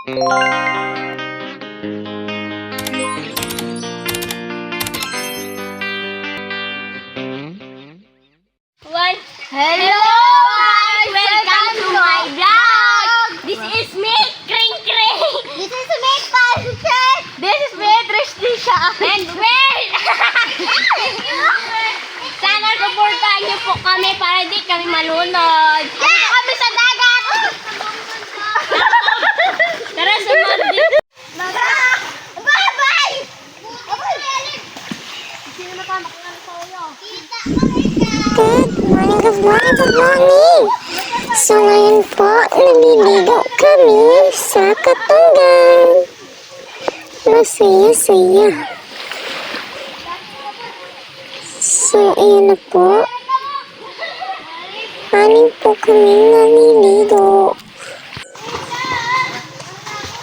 Hello guys! Welcome to my vlog! This is me, Kring Kring! This is me, Pancake! This is me, Tristisha! And wait! Sana supportahan niyo po kami para di kami malunod! Dito kami sa dagat! Tara, sumunod dito! Bye-bye! Sino na pa makilang sa ulo? Good morning. So ngayon po, naliligo kami sa Katunggan. Masaya-saya. So ayan na po. Anin po kami naliligo.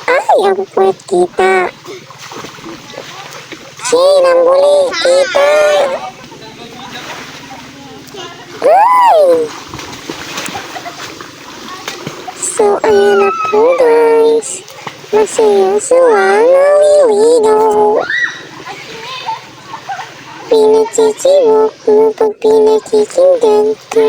Ay, ang puwet kita. Sinambuli kita. Ay! So, ayan na po guys. Masaya-sawa naliligo. Pinagsisibok mo pag pinagsisindan ko.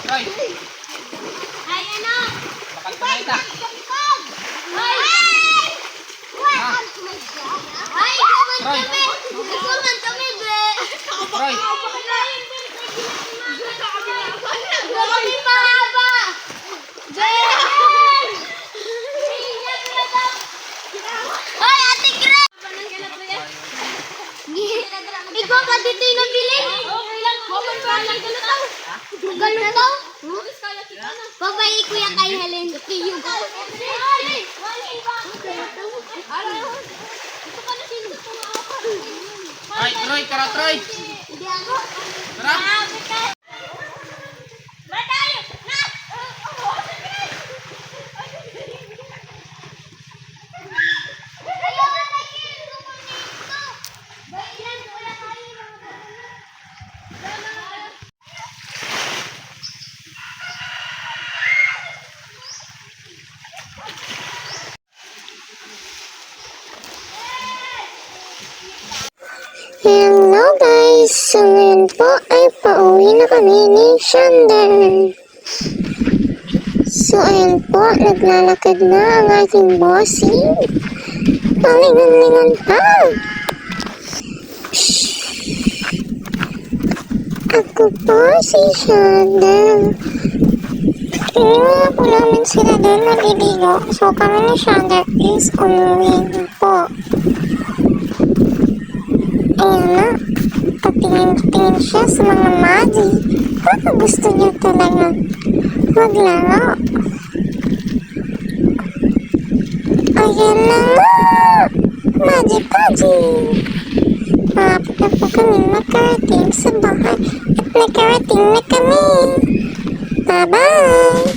Roy! Ay, ano? Bakal tumay ta! Ay! Ay, Roy! kuman kami, be! Roy! Kami mahaba! Hoy, Ate Gre! Ikaw ba dito yung nabili? Galutaw? Babayi ko yan kay Helen. Kiyo. Ay, Troy! Tara, Troy! Tara! Hello guys! So ngayon po ay pauwi na kami ni Shander. So ayan po, naglalakad na ang ating bossing. Palingan-lingan pa! Ako po si Shander. Tingnan po namin sila doon naliligo. So kami ni Shander is umuwi na po. Ayan na. Patingin-tingin siya sa mga magic. Baka gusto niya talaga maglaro. Ayan na nga! Maji-paji! Malapit na po kami makarating sa bahay at nakarating na kami. Bye-bye!